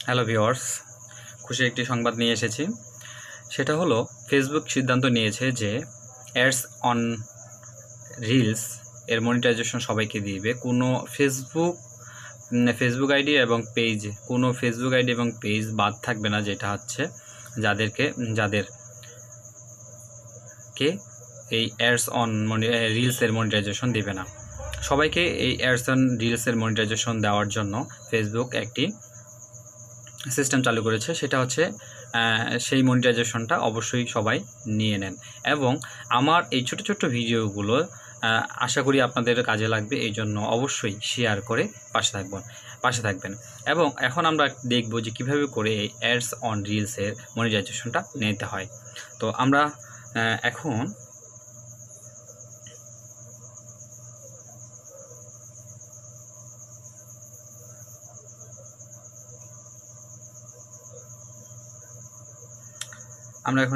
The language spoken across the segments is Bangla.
হ্যালো ভিউয়ার্স, খুশির একটি সংবাদ নিয়ে এসেছি। সেটা হলো ফেসবুক সিদ্ধান্ত নিয়েছে যে অ্যাডস অন রিলস এর মনিটাইজেশন সবাইকে দিবে। কোনো ফেসবুক আইডি এবং পেজ বাদ থাকবে না, যেটা হচ্ছে যাদেরকে এই অ্যাডস অন রিলসের মনিটাইজেশন দিবে না। সবাইকে এই অ্যাডস অন রিলসের মনিটাইজেশন দেওয়ার জন্য ফেসবুক একটি সিস্টেম চালু করেছে। সেটা হচ্ছে সেই মনিটাইজেশনটা অবশ্যই সবাই নিয়ে নেন, এবং আমার এই ছোট ছোট ভিডিওগুলো আশা করি আপনাদের কাজে লাগবে। এই জন্য অবশ্যই শেয়ার করে পাশে থাকবেন। এবং এখন আমরা দেখব যে কীভাবে করে এই অ্যাডস অন রিলসের মনিটাইজেশনটা নিতে হয়। তো আমরা এখন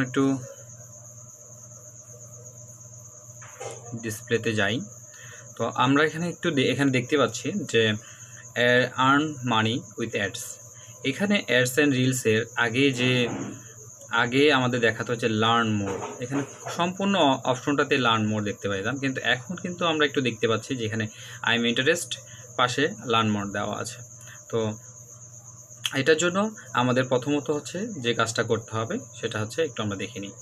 একটু ডিসপ্লেতে যাই। তো আমরা এখানে দেখতে পাচ্ছি যে আর্ন মানি উইথ অ্যাডস। এখানে অ্যাডস অ্যান্ড রিলসের আগে আমাদের দেখাতো হচ্ছে লার্ন মোর। এখানে সম্পূর্ণ অপশনটাতে লার্ন মোর দেখতে পাইতাম, কিন্তু এখন কিন্তু আমরা একটু দেখতে পাচ্ছি যে এখানে আই এম ইন্টারেস্ট পাশে লার্ন মোর দেওয়া আছে। তো এটার জন্য আমাদের প্রথমত হচ্ছে যে কাজটা করতে হবে সেটা হচ্ছে একটু আমরা দেখে নিই।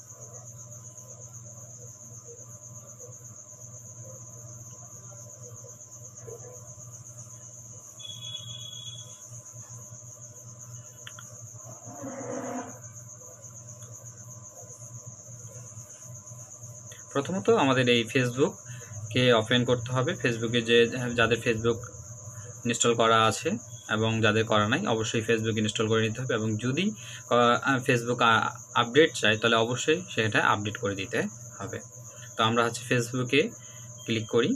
প্রথমত আমাদের এই ফেসবুককে ওপেন করতে হবে। ফেসবুকে যাদের ফেসবুক ইনস্টল করা আছে এবং যাদের করা নাই, অবশ্যই ফেসবুক ইনস্টল করে নিতে হবে। এবং যদি ফেসবুক আপডেট চাই তাহলে অবশ্যই সেটা আপডেট করে দিতে হবে। তো আমরা হচ্ছে ফেসবুকে ক্লিক করি।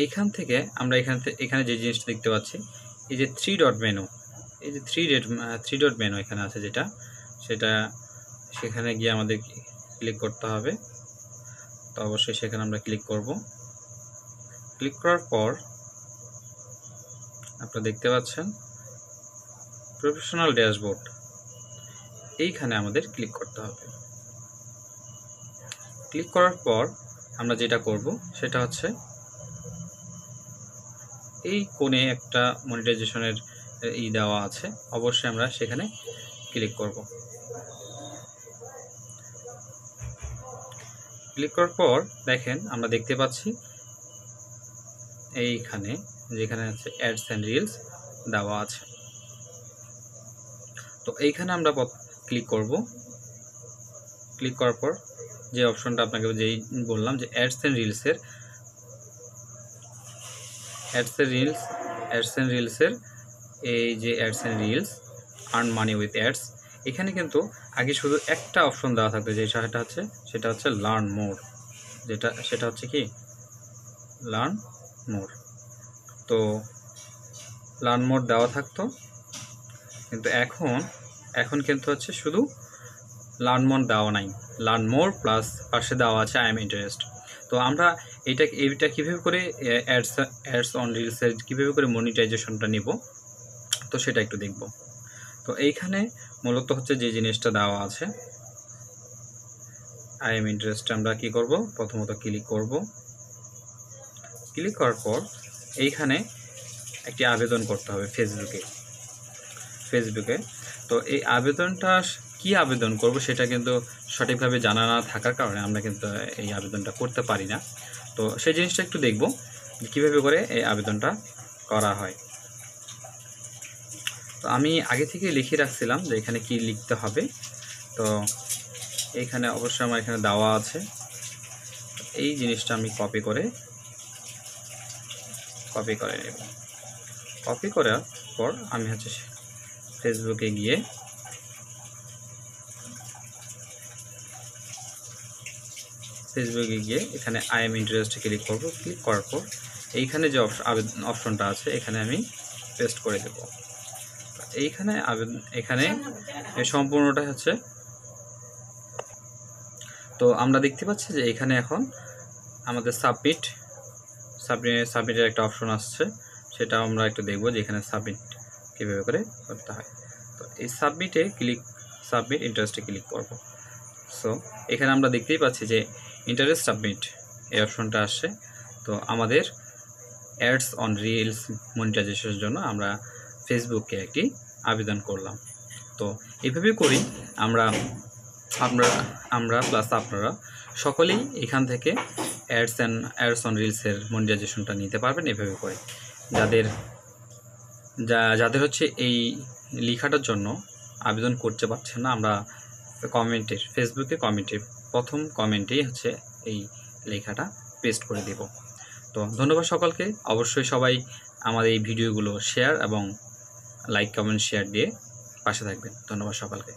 এইখান থেকে আমরা এখানে যে জিনিসটা দেখতে পাচ্ছি, এই যে থ্রি ডট মেনু এখানে আছে, সেখানে গিয়ে আমাদের ক্লিক করতে হবে। তো অবশ্যই সেখানে আমরা ক্লিক করব। ক্লিক করার পর আপনারা দেখতে পাচ্ছেন প্রফেশনাল ড্যাশবোর্ড, এইখানে আমাদের ক্লিক করতে হবে। ক্লিক করার পর আমরা যেটা করব সেটা হচ্ছে এই কোণে একটা মনিটাইজেশনের দেওয়া আছে, অবশ্যই আমরা সেখানে ক্লিক করব। ক্লিক করার পর দেখেন আমরা দেখতে পাচ্ছি এইখানে যেখানে আছে অ্যাডস অ্যান্ড রিলস দেওয়া আছে। তো এইখানে আমরা ক্লিক করব। ক্লিক করার পর যে অপশনটা আপনাকে যেই বললাম যে অ্যাডস অ্যান্ড রিলসের এই যে ads and reels earn money with ads, এখানে কিন্তু আগে শুধু একটা অপশন দেওয়া থাকবে, সেটা হচ্ছে লার্ন মোর, সেটা হচ্ছে কি লার্ন মোর। তো লার্ন মোর দেওয়া থাকতো, কিন্তু এখন কিন্তু হচ্ছে শুধু লার্ন মোর দেওয়া নাই, লার্ন মোর প্লাস পাশে দেওয়া আছে আই এম ইন্টারেস্ট। তো আমরা এইটা কীভাবে করে অ্যাডস অন রিলসের কীভাবে করে মনিটাইজেশনটা নিব, তো সেটা একটু দেখব। তো এইখানে মূলত হচ্ছে যে জিনিসটা দেওয়া আছে আই এম ইন্টারেস্ট, আমরা কি করব, প্রথমত ক্লিক করব। ক্লিক করার পর এইখানে একটি আবেদন করতে হবে ফেসবুকে। তো এই আবেদনটা কি আবেদন করব সেটা কিন্তু সঠিকভাবে জানা না থাকার কারণে আমরা কিন্তু এই আবেদনটা করতে পারি না। তো সেই জিনিসটা একটু দেখব কীভাবে করে এই আবেদনটা করা হয়। তো আমি আগে থেকে লিখে রাখছিলাম যে এখানে কি লিখতে হবে। তো এইখানে অবশ্যই আমার এখানে দেওয়া আছে। এই জিনিসটা আমি কপি করে নেব। কপি করার পর আমি হচ্ছে ফেসবুকে গিয়ে এখানে আই এম ইন্টারেস্টে ক্লিক করব। ক্লিক করার পর এইখানে যে অপশনটা আছে এখানে আমি পেস্ট করে দেব। এখানে সম্পূর্ণটা হচ্ছে, তো আমরা দেখতে পাচ্ছি যে এখানে এখন আমাদের সাবমিটের একটা অপশন আসছে, সেটা আমরা একটু দেখব যে এখানে সাবমিট কীভাবে করে করতে হয়। তো এই সাবমিট ইন্টারেস্টে ক্লিক করব। সো এখানে আমরা দেখতেই পাচ্ছি যে ইন্টারেস্ট সাবমিট এই অপশনটা আসছে। তো আমাদের অ্যাডস অন রিলস মনিটাইজেশনের জন্য আমরা ফেসবুকে একটি আবেদন করলাম। তো এভাবে করি আমরা প্লাস আপনারা সকলেই এখান থেকে অ্যাডস অন রিলসের মনিটাইজেশনটা নিতে পারবেন এভাবে করে। যাদের হচ্ছে এই লেখাটার জন্য আবেদন করতে পারছেন না, আমরা ফেসবুকে কমেন্টের প্রথম কমেন্টেই হচ্ছে এই লেখাটা পেস্ট করে দেব। তো ধন্যবাদ সকলকে। অবশ্যই সবাই আমাদের এই ভিডিওগুলো শেয়ার এবং লাইক কমেন্ট শেয়ার দিয়ে পাশে থাকবেন। ধন্যবাদ সকলকে।